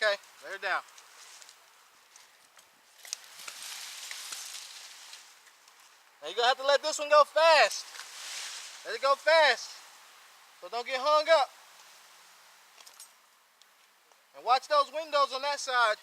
Okay, lay her down. Now you're gonna have to let this one go fast. Let it go fast. So don't get hung up. And watch those windows on that side.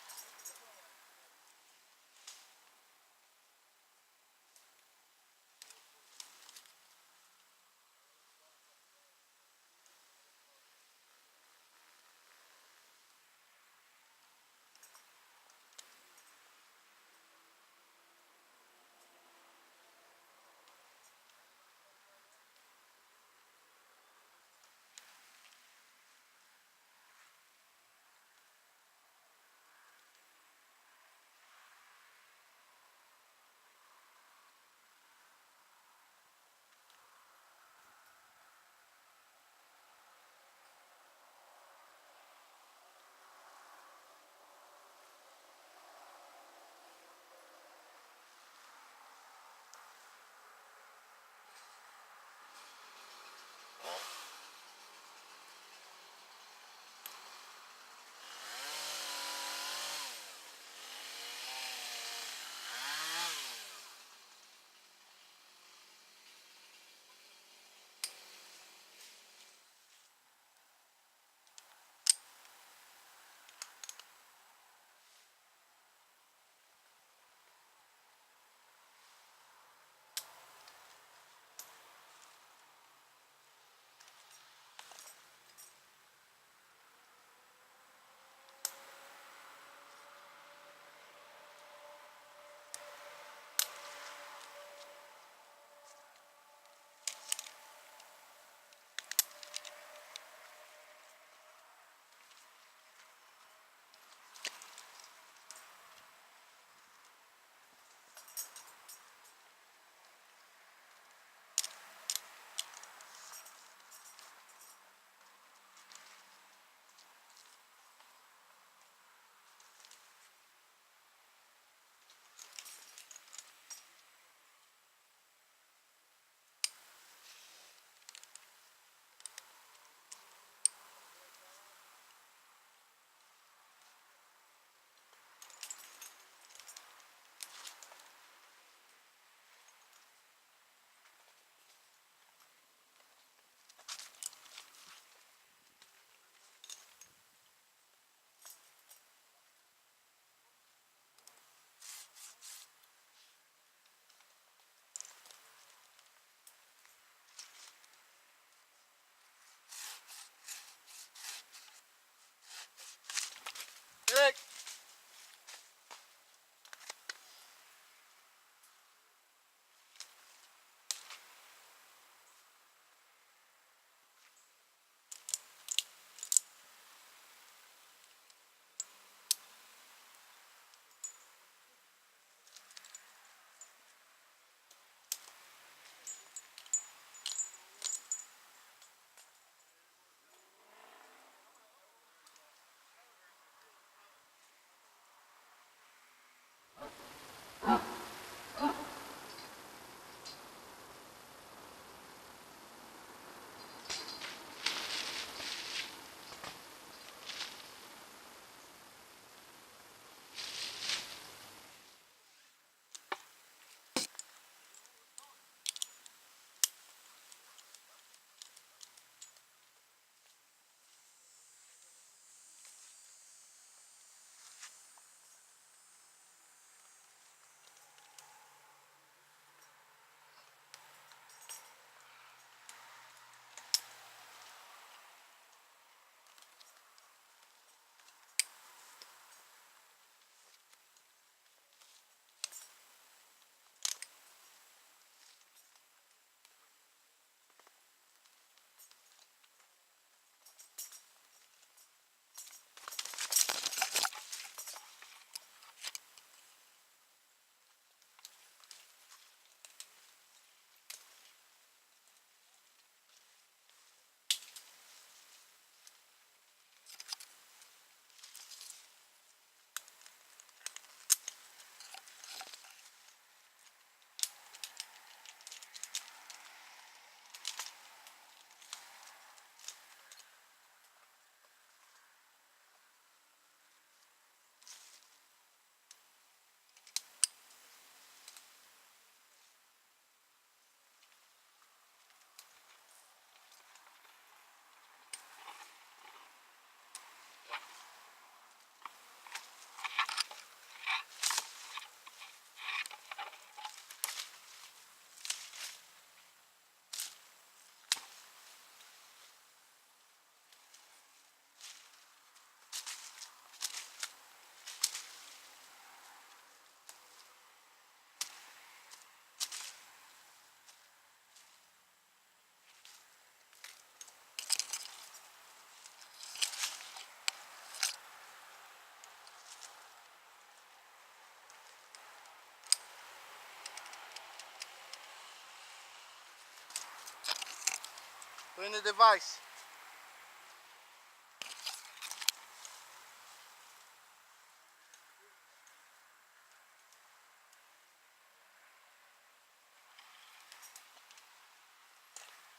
Put in the device.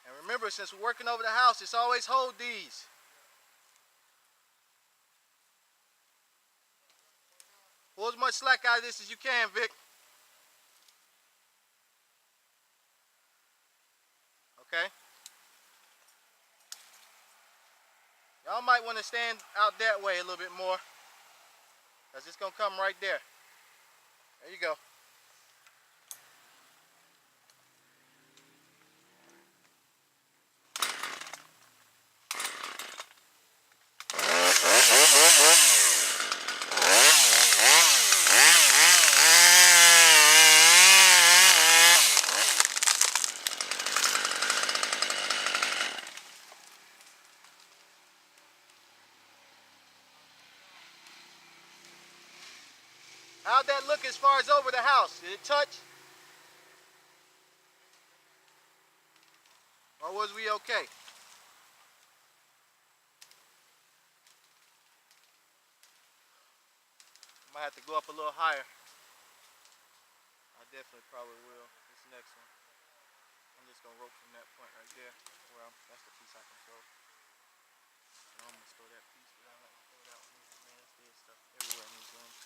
And remember, since we're working over the house, just always hold these. Pull as much slack out of this as you can, Vic. Okay? Y'all might want to stand out that way a little bit more, because it's going to come right there. There you go. How'd that look as far as over the house? Did it touch? Or was we okay? Might have to go up a little higher. I definitely probably will. This next one. I'm just gonna rope from that point right there. Well, that's the piece I can throw. I almost throw that piece, but I don't like to throw that one either, man. That's dead stuff everywhere in these rooms.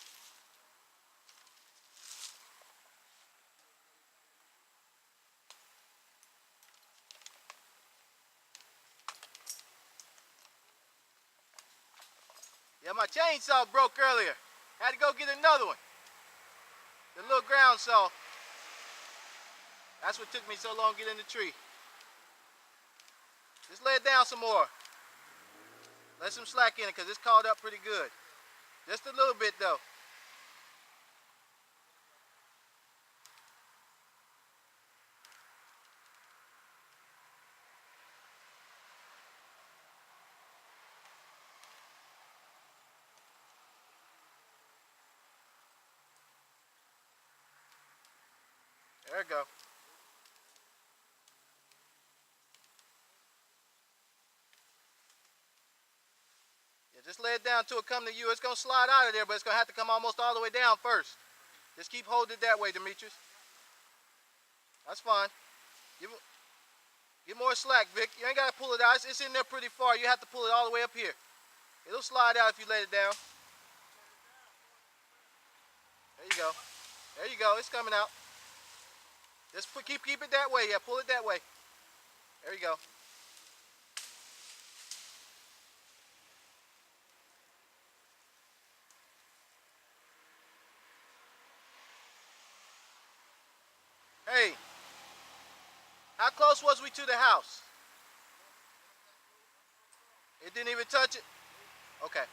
Yeah, my chainsaw broke earlier. Had to go get another one. The little ground saw. That's what took me so long to get in the tree. Just lay it down some more. Let some slack in it because it's caught up pretty good. Just a little bit though. There we go. Yeah, just lay it down till it come to you. It's going to slide out of there, but it's going to have to come almost all the way down first. Just keep holding it that way, Demetrius. That's fine. Give more slack, Vic. You ain't got to pull it out. It's in there pretty far. You have to pull it all the way up here. It'll slide out if you let it down. There you go. There you go. It's coming out. Just keep it that way. Yeah, pull it that way. There you go. Hey, how close was we to the house? It didn't even touch it? Okay.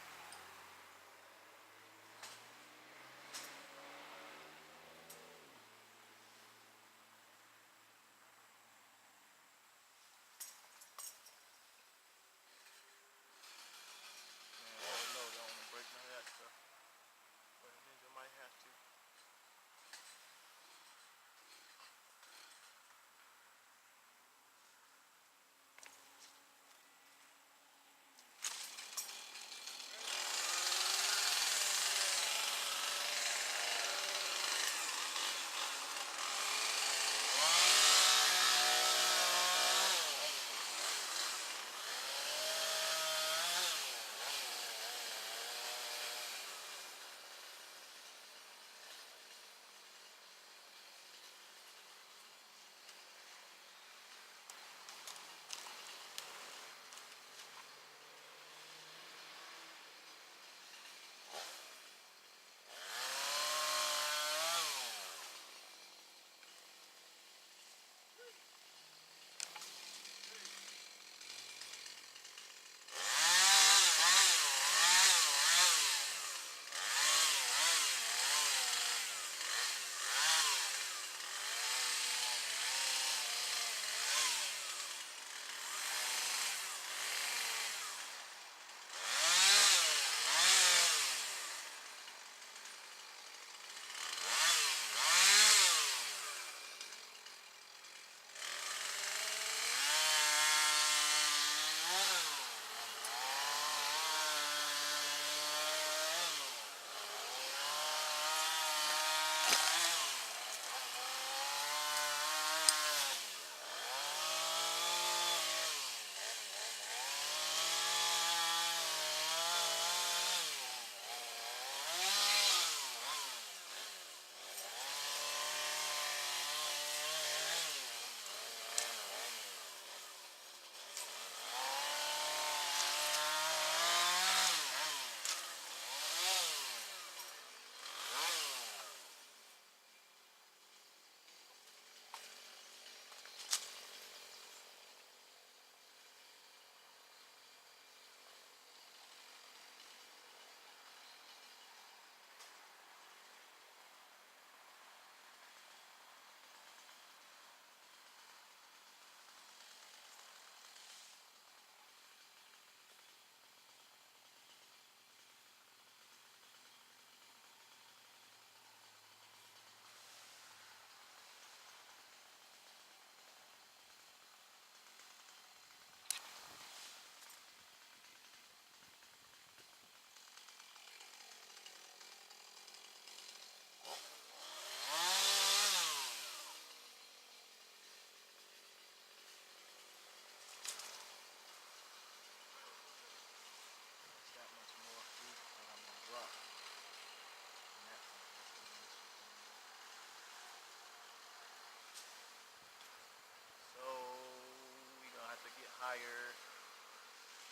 higher.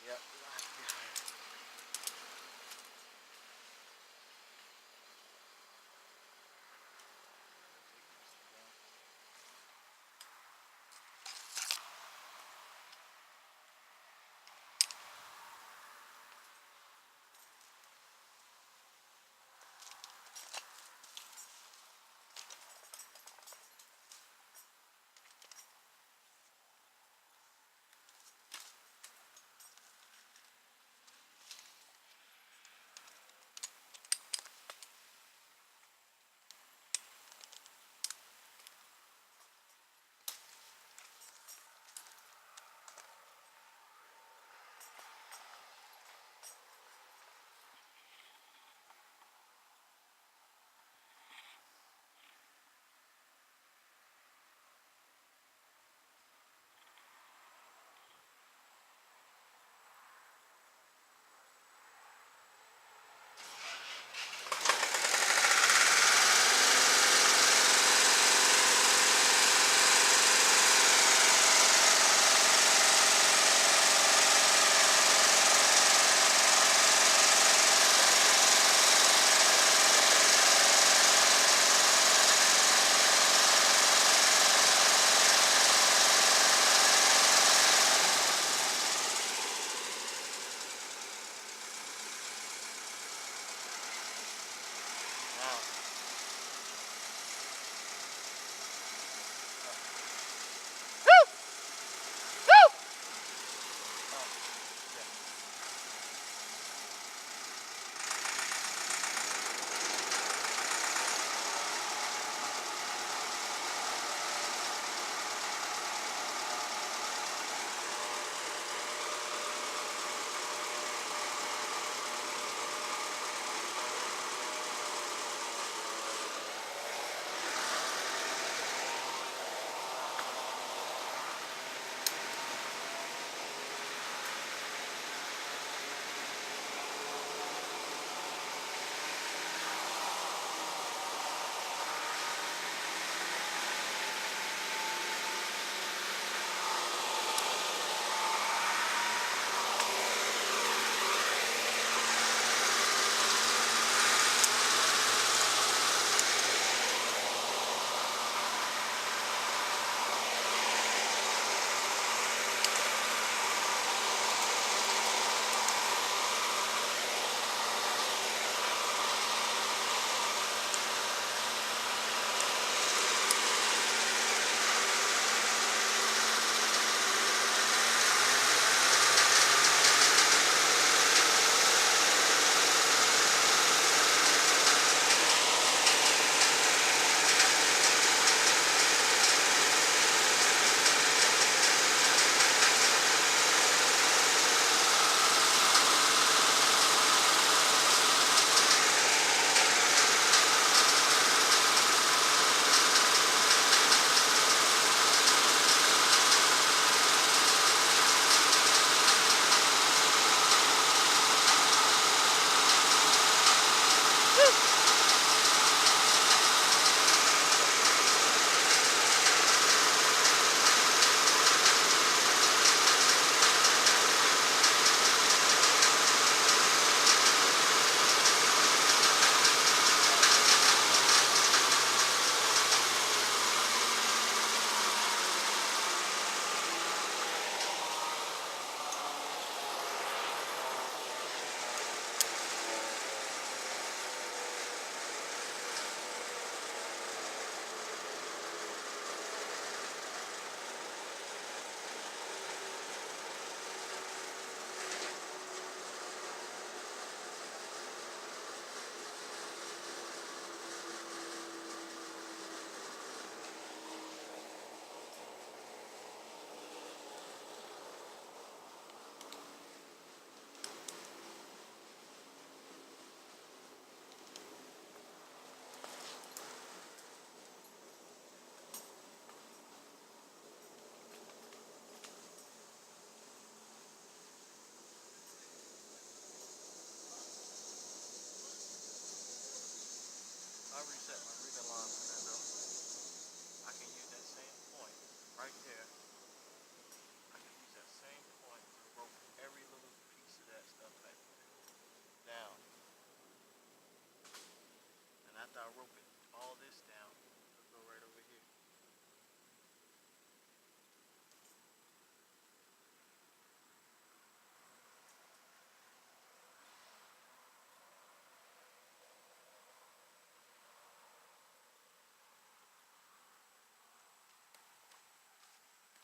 Yep, we're gonna have to get higher.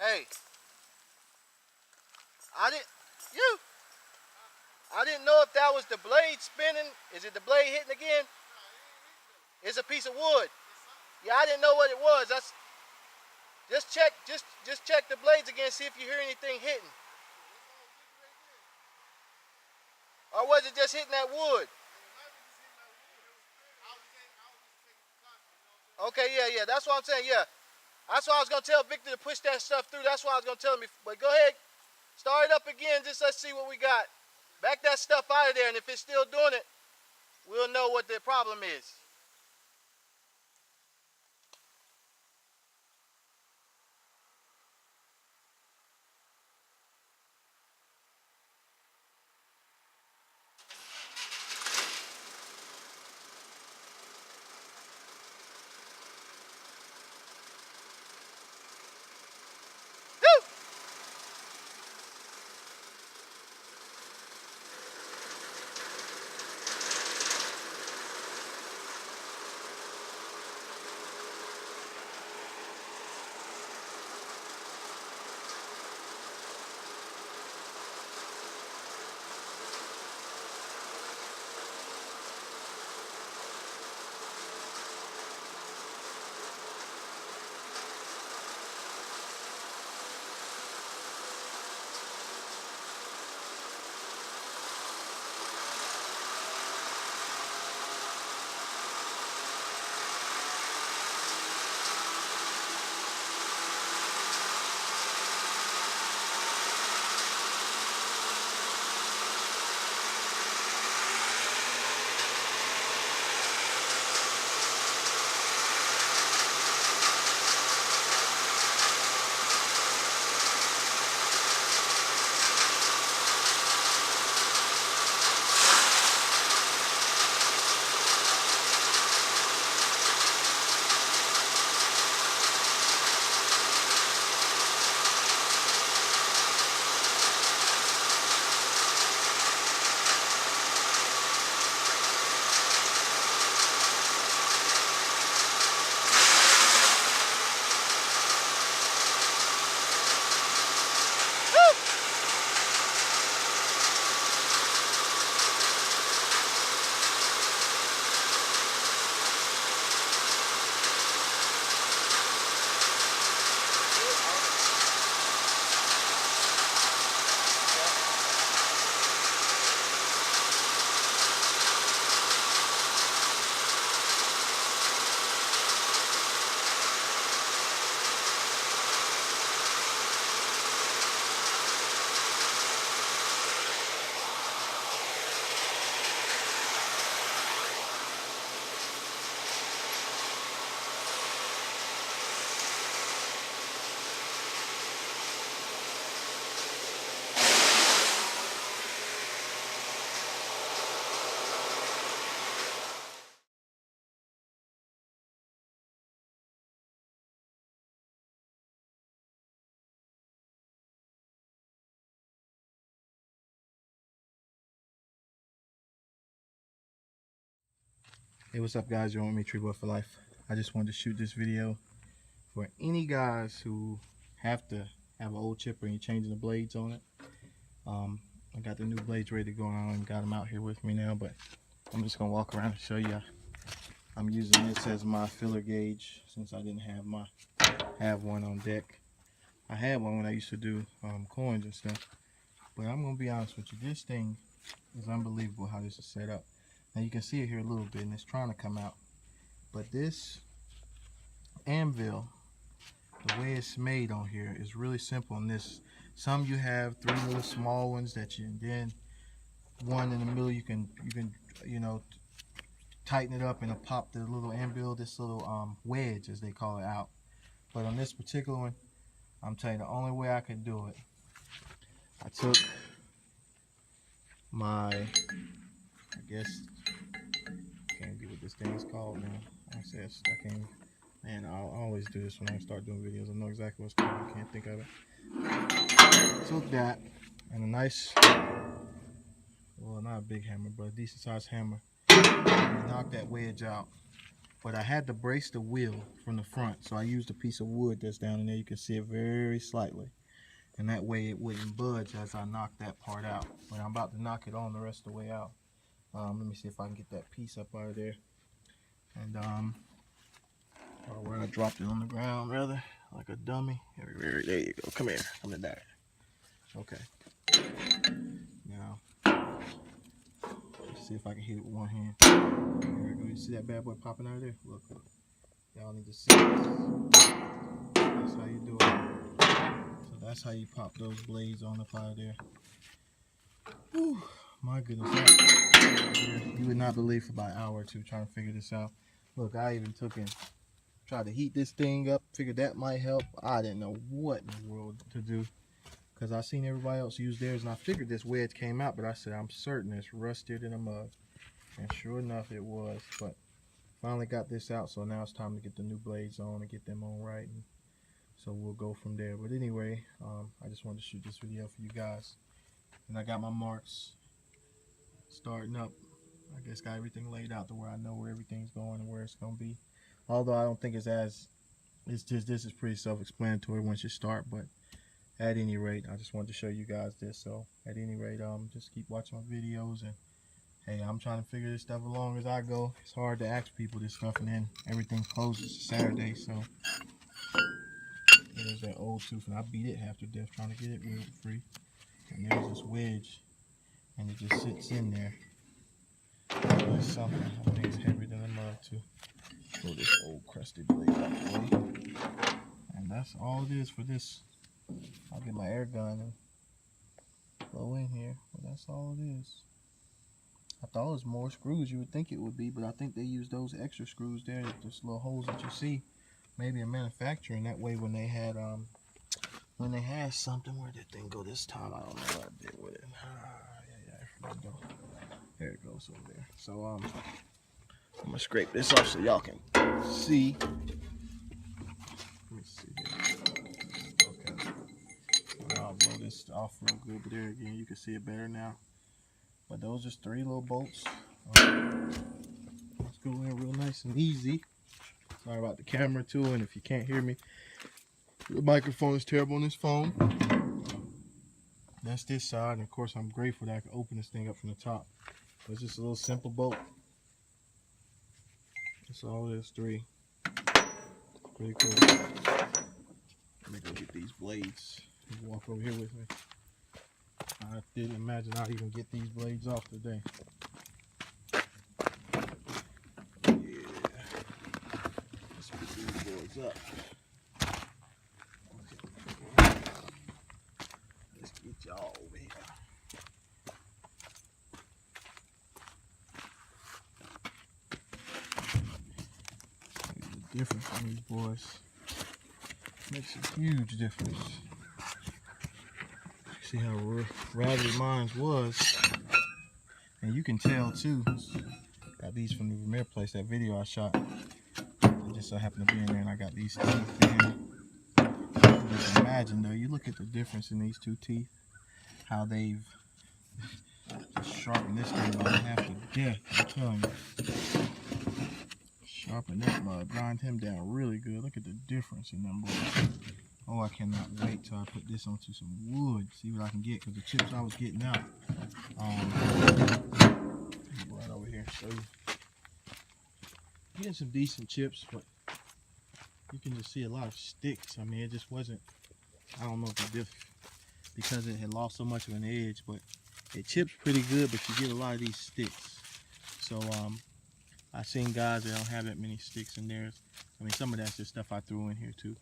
Hey, I didn't. You. I didn't know if that was the blade spinning. Is it the blade hitting again? It's a piece of wood. Yeah, I didn't know what it was. That's just check. Just check the blades again. See if you hear anything hitting. Or was it just hitting that wood? Okay, yeah. That's what I'm saying. Yeah, that's why I was gonna tell Victor to push that stuff through. That's why I was gonna tell him. But go ahead, start it up again. Just let's see what we got. Back that stuff out of there, and if it's still doing it, we'll know what the problem is. Woo! Hey, what's up, guys? You're on me, Tree Boy for Life. I just wanted to shoot this video for any guys who have to have an old chipper and you're changing the blades on it. I got the new blades ready to go on and got them out here with me now, but I'm just gonna walk around and show you. I'm using this as my filler gauge since I didn't have one on deck. I had one when I used to do coins and stuff, but I'm gonna be honest with you, this thing is unbelievable how this is set up. Now you can see it here a little bit and it's trying to come out, but this anvil, the way it's made on here is really simple. And this, some you have 3 little small ones that you, and then one in the middle you can you know, tighten it up and it'll pop the little anvil, this little wedge as they call it, out. But on this particular one, I'm telling you, the only way I could do it, I took my, I guess, can't get what this thing is called now. I said I can't. Man, I'll always do this when I start doing videos. I know exactly what's called. I can't think of it. Took that and a nice, well, not a big hammer, but a decent sized hammer. And knock that wedge out. but I had to brace the wheel from the front, so I used a piece of wood that's down in there. You can see it very slightly, and that way it wouldn't budge as I knock that part out. But I'm about to knock it on the rest of the way out. Let me see if I can get that piece up out of there. And or where I dropped it on the ground, rather, like a dummy. There you go. Come here. Come to that. Okay. Now, let's see if I can hit it with one hand. There we go. You see that bad boy popping out of there? Look. Y'all need to see this. That's how you do it. So that's how you pop those blades on up out of there. Whew, my goodness. You would not believe for about an hour or two trying to figure this out. Look, I even took and tried to heat this thing up. Figured that might help. I didn't know what in the world to do, because I seen everybody else use theirs, and I figured this wedge came out, but I said, I'm certain it's rustier than a mug. And sure enough, it was. But finally got this out, so now it's time to get the new blades on and get them on right. And so we'll go from there. But anyway, I just wanted to shoot this video for you guys. And I got my marks starting up. I guess got everything laid out to where I know where everything's going and where it's going to be. Although I don't think it's just, this is pretty self-explanatory once you start. But at any rate, I just wanted to show you guys this. So at any rate, just keep watching my videos. And hey, I'm trying to figure this stuff along as I go. It's hard to ask people this stuff, and then everything closes Saturday. So there's that old tooth, and I beat it half to death trying to get it wheel free. And there's this wedge, and it just sits in there. There's something. I think it's heavier than a mug too. Throw this old crusty blade out the way. And that's all it is for this. I'll get my air gun and blow in here, but that's all it is. I thought it was more screws you would think it would be, but I think they use those extra screws there, those little holes that you see, maybe in manufacturing. That way when they had something, where did that thing go this time? I don't know what I did with it. There it goes over there. So I'm gonna scrape this off so y'all can see. Let me see here. Okay. I'll blow this off real good, but there again, you can see it better now. But those are 3 little bolts. Let's go in real nice and easy. Sorry about the camera too, and if you can't hear me, the microphone is terrible on this phone. That's this side, and of course I'm grateful that I can open this thing up from the top. But it's just a little simple bolt. That's all it is, 3. Pretty cool. Let me go get these blades. You walk over here with me. I didn't imagine I'd even get these blades off today. Yeah. Let's put these boards up. Let's get y'all over here. The difference on these boys makes a huge difference. See how raggedy mine was, and you can tell too. Got these from the Vermeer place, that video I shot. It just so happened to be in there, and I got these teeth in. Just imagine though, you look at the difference in these 2 teeth, how they've just sharpened this thing about half to death. I'm telling you. Sharpen that mud, grind him down really good. Look at the difference in them boys. Oh, I cannot wait till I put this onto some wood. See what I can get, because the chips I was getting out. Right over here, show you. Getting some decent chips, but you can just see a lot of sticks. I mean, it just wasn't. I don't know if it's because it had lost so much of an edge, but it chips pretty good. But you get a lot of these sticks. So I seen guys that don't have that many sticks in theirs. I mean, some of that's just stuff I threw in here too.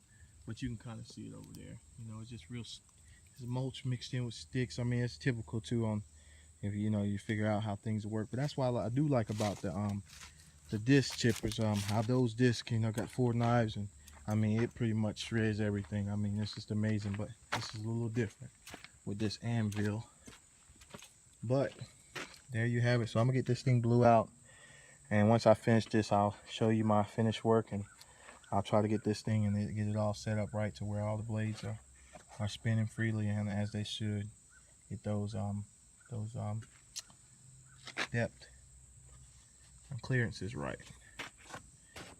But you can kind of see it over there. You know, it's just real, it's mulch mixed in with sticks. I mean, it's typical too on, if you know, you figure out how things work. But that's why I do like about the disc chippers, how those discs, you know, got 4 knives, and I mean, it pretty much shreds everything. I mean, it's just amazing. But this is a little different with this anvil. But there you have it. So I'm gonna get this thing blew out, and once I finish this, I'll show you my finished work, and I'll try to get this thing and get it all set up right to where all the blades are spinning freely and as they should. Get those depth and clearances right.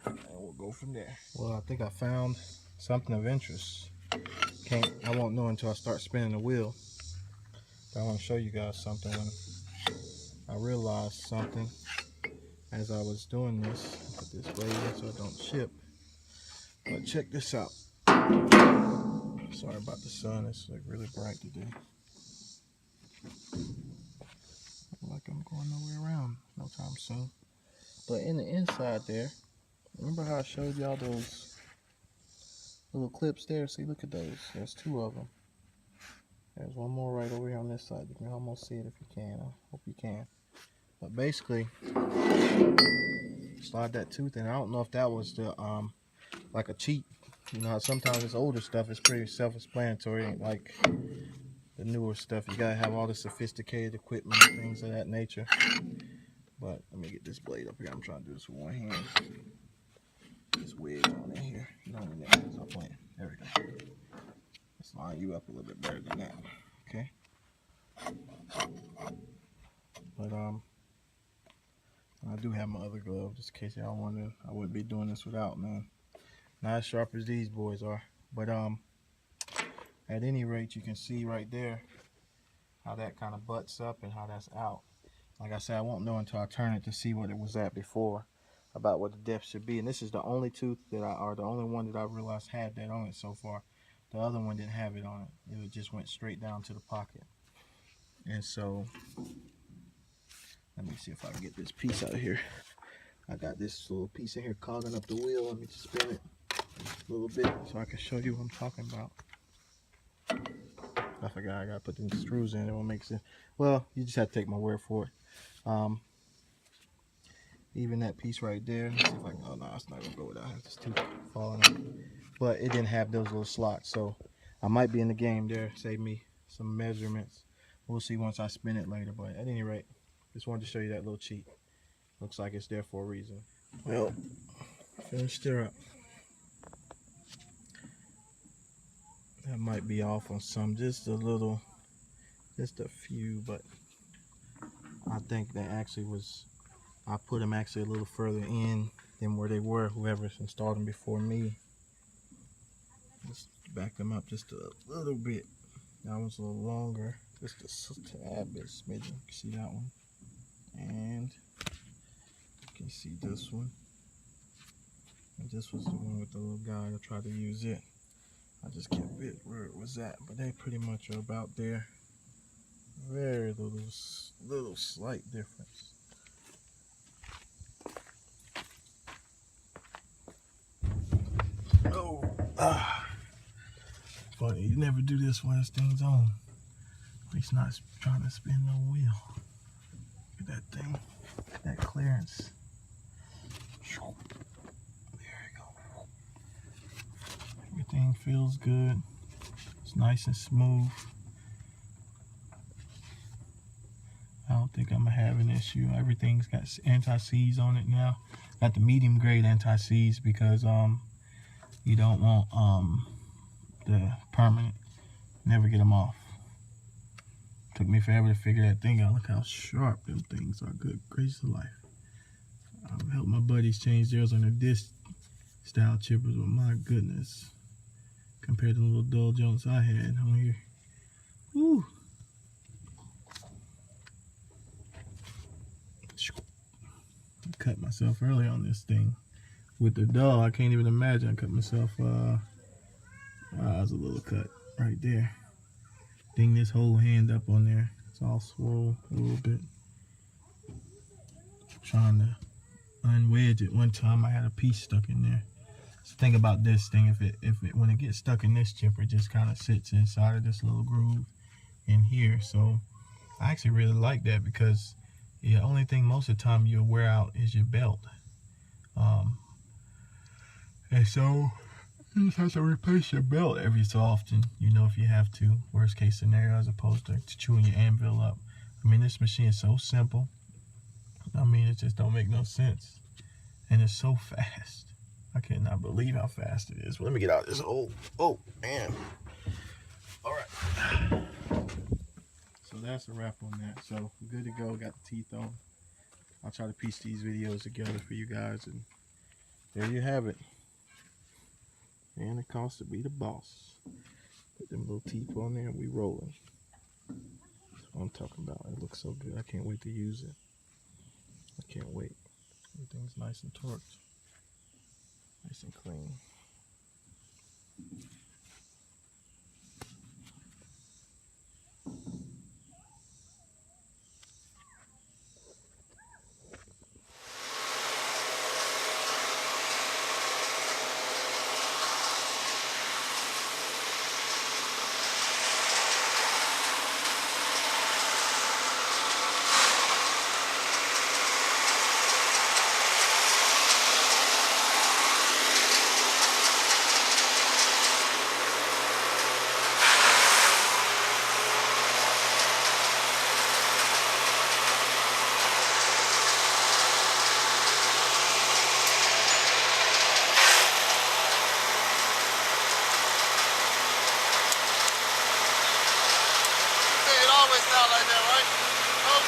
and we'll go from there. Well, I think I found something of interest. I won't know until I start spinning the wheel. But I want to show you guys something. When I realized something as I was doing this, put this blade in so it don't chip. But check this out. Sorry about the sun, it's like really bright today. Look like I'm going nowhere around no time soon. But in the inside there, remember how I showed y'all those little clips there? See, look at those. There's 2 of them. There's one more right over here on this side. You can almost see it if you can. I hope you can. But basically, slide that tooth in. I don't know if that was the like a cheat. You know, sometimes this older stuff is pretty self-explanatory. Ain't like the newer stuff. You gotta have all the sophisticated equipment and things of that nature. But let me get this blade up here. I'm trying to do this with one hand. This wedge on in here. You don't need that. Stop playing. There we go. Let's line you up a little bit better than that. Okay. But I do have my other glove just in case y'all wondering. I wouldn't be doing this without, man. Not as sharp as these boys are. But at any rate, you can see right there how that kind of butts up and how that's out. Like I said, I won't know until I turn it to see what it was at before, about what the depth should be. And this is the only tooth that the only one that I realized had that on it so far. The other one didn't have it on it. It just went straight down to the pocket. And so, let me see if I can get this piece out of here. I got this little piece in here clogging up the wheel. Let me just spin it a little bit so I can show you what I'm talking about. I forgot I gotta put the screws in. It won't make sense. Well, you just have to take my word for it. Even that piece right there. Let's see if I can. Oh no, it's not gonna go without. It's too falling out. But it didn't have those little slots, so I might be in the game there. Save me some measurements. We'll see once I spin it later. But at any rate, just wanted to show you that little cheat. Looks like it's there for a reason. Well, finished her up. That might be off on some, just a little, just a few, but I think that actually was, I put them actually a little further in than where they were, whoever's installed them before me. Just back them up just a little bit. That one's a little longer, just a tad bit smidgen. You can see that one. And you can see this one. And this was the one with the little guide. I tried to use it. I just kept it where it was at, but they pretty much are about there. Very little slight difference. Oh, funny, you never do this when this thing's on. At least not trying to spin no wheel. Look at that thing, that clearance. Everything feels good. It's nice and smooth. I don't think I'm gonna have an issue. Everything's got anti-seize on it now. Got the medium grade anti-seize because you don't want the permanent. Never get them off. Took me forever to figure that thing out. Look how sharp them things are. Good gracious of life. I've helped my buddies change theirs on their disc style chippers, but my goodness. Compared to the little dull joints I had on here. Woo! I cut myself early on this thing. With the dull, I can't even imagine. I cut myself, that was a little cut right there. Ding this whole hand up on there. It's all swole a little bit. Trying to unwedge it one time, I had a piece stuck in there. So think about this thing, when it gets stuck in this chipper, it just kind of sits inside of this little groove in here. So I actually really like that because the only thing most of the time you'll wear out is your belt. And so you just have to replace your belt every so often, you know, if you have to. Worst case scenario, as opposed to chewing your anvil up. I mean, this machine is so simple. I mean, it just don't make no sense. And it's so fast. I cannot believe how fast it is. Let me get out of this hole. Oh, man. All right. So that's a wrap on that. So good to go. Got the teeth on. I'll try to piece these videos together for you guys and There you have it. And it costs to be the boss. Put them little teeth on there and we rolling. That's what I'm talking about. It looks so good. I can't wait to use it. I can't wait. Everything's nice and torqued. Nice and clean. It always sounds like that, right? Oh.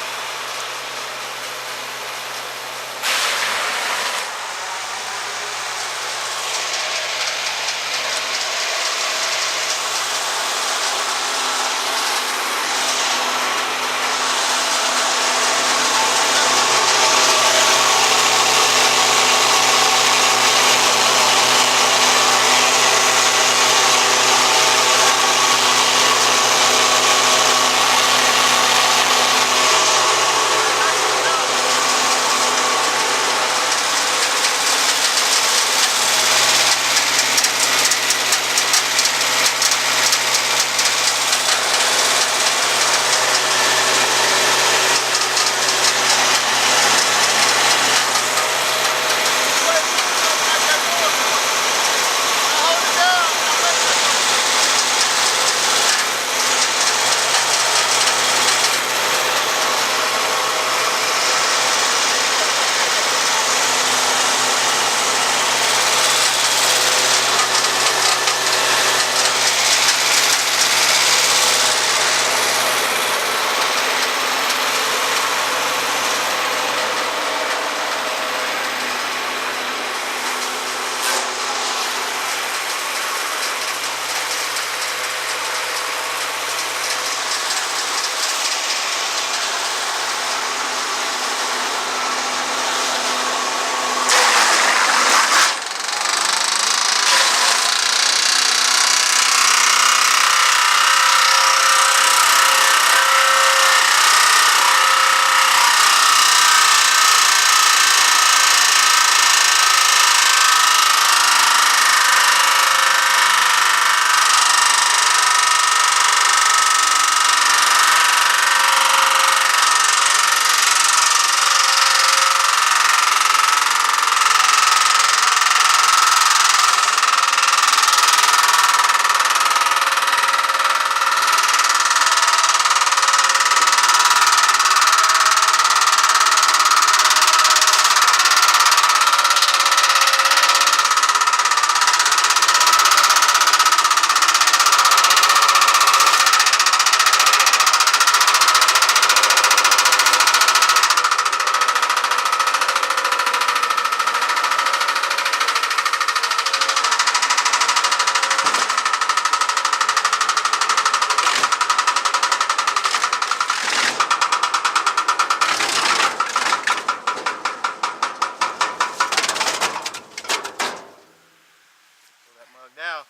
Now,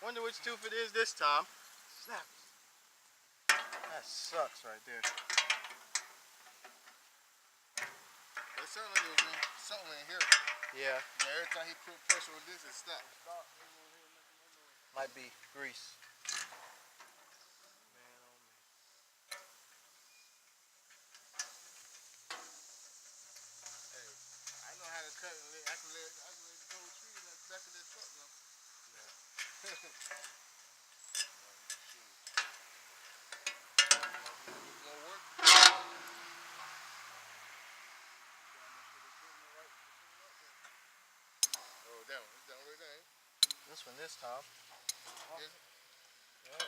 wonder which tooth it is this time. Snap. That sucks right there. It sounded like there was something in here. Yeah. Every time he put pressure on this, it stopped. Might be grease. Man, oh man. Hey, I know how to cut and I can let the whole tree in the back of that truck now. Yeah. It's gonna work. Oh, that one. It's down right there. This one this time. Is it? Yep.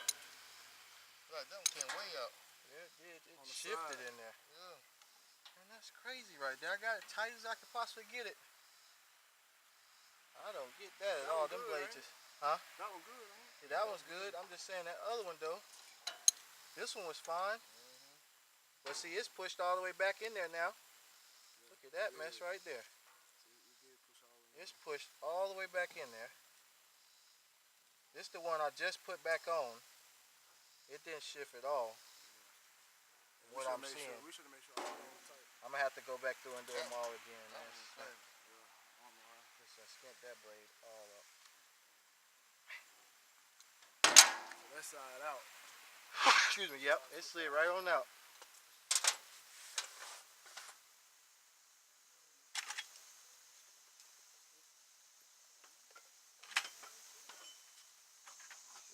Like, that one came way up. Yeah, it did. It shifted in there. Yeah. Man, that's crazy right there. I got it tight as I could possibly get it. I don't get that at That all. one Them good, blades ain't just, huh? That one good, ain't it? Yeah, that one's good. I'm just saying that other one though. This one was fine. But see, it's pushed all the way back in there now. Look at that mess right there. See, it did push all in. It's pushed all the way back in there. This the one I just put back on. It didn't shift at all. What I'm seeing. We should have made sure all of them was tight. I'm gonna have to go back through and do them all again, That man. one was tight. Yeah. I don't know why. Just skint that blade all up. So that side out. Excuse me. Yep, it slid right on out.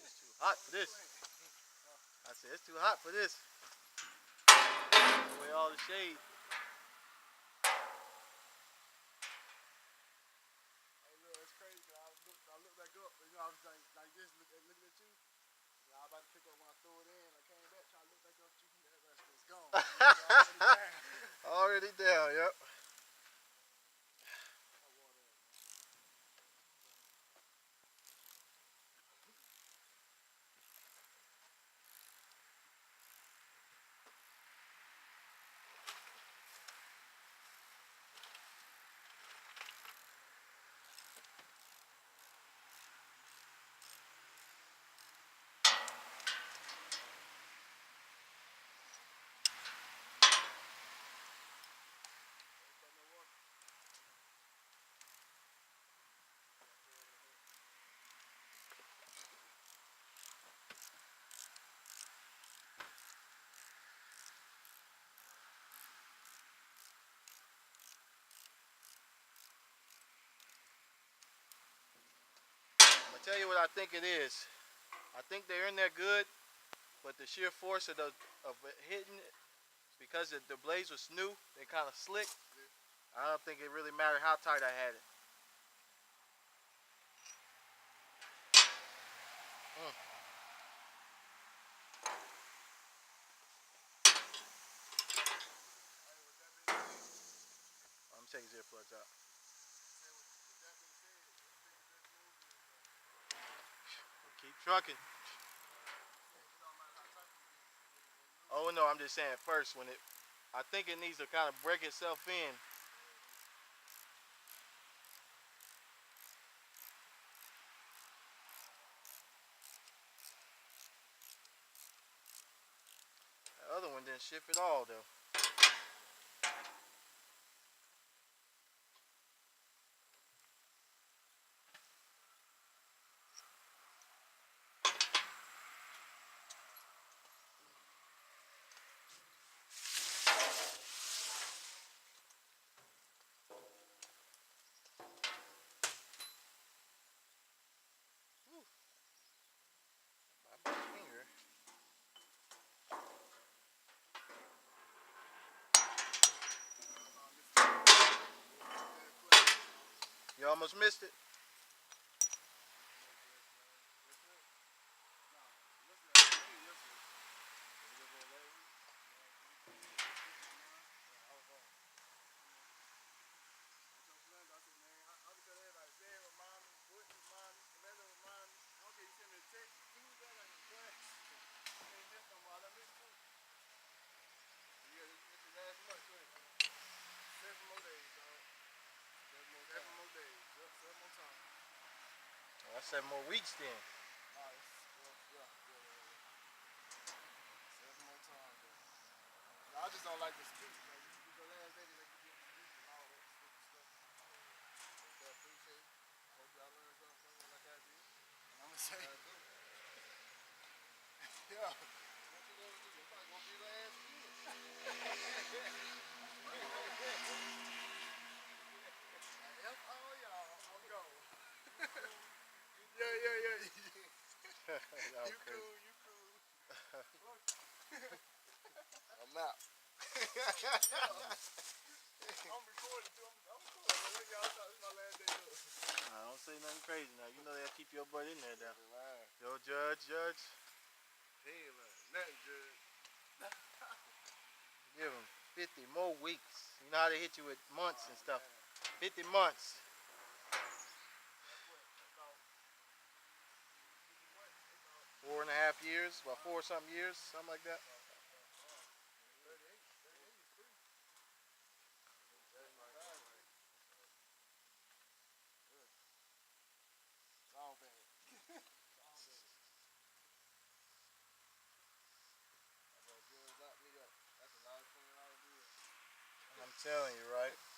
It's too hot for this. I said it's too hot for this. Away all the shade. Hey, look, it's crazy. I looked back up. You know, I was like this, looking at you. I was about to pick up when I threw it in. I came back, trying to look back up at you. That rest was gone. Already down, yep. I'm gonna tell you what I think it is. I think they're in there good, but the sheer force of it hitting it, because the blades was new, they kind of slick. I don't think it really mattered how tight I had it. I'm gonna take his earplugs out. Keep trucking. Oh no, I'm just saying first when it, I think it needs to kind of break itself in. The other one didn't shift at all though. By my finger. You almost missed it. Well, that's 7 more weeks then. 7 more times. I just don't like the speech. Like, the last day they keep getting speech and all that stupid stuff. I appreciate it. I hope y'all learn something like I did. And I'm gonna say, yeah. What you gonna do? You're probably gonna be the ass again. F all y'all, I'm gone. Yeah. You cool. I'm out. I'm recording too. I'm cool. I'm gonna let y'all talk. This is my last day up. I don't say nothing crazy now. You know they'll keep your butt in there now. Right. Yo, Judge. He ain't learning nothing, Judge. Give him 50 more weeks. You know how they hit you with months and stuff. 50 months. years, about 4-something years, something like that. 38. 38 is free. It's all bad. It's all bad. That boy George locked me up. That's a lot of $20 deal. I'm telling you, right?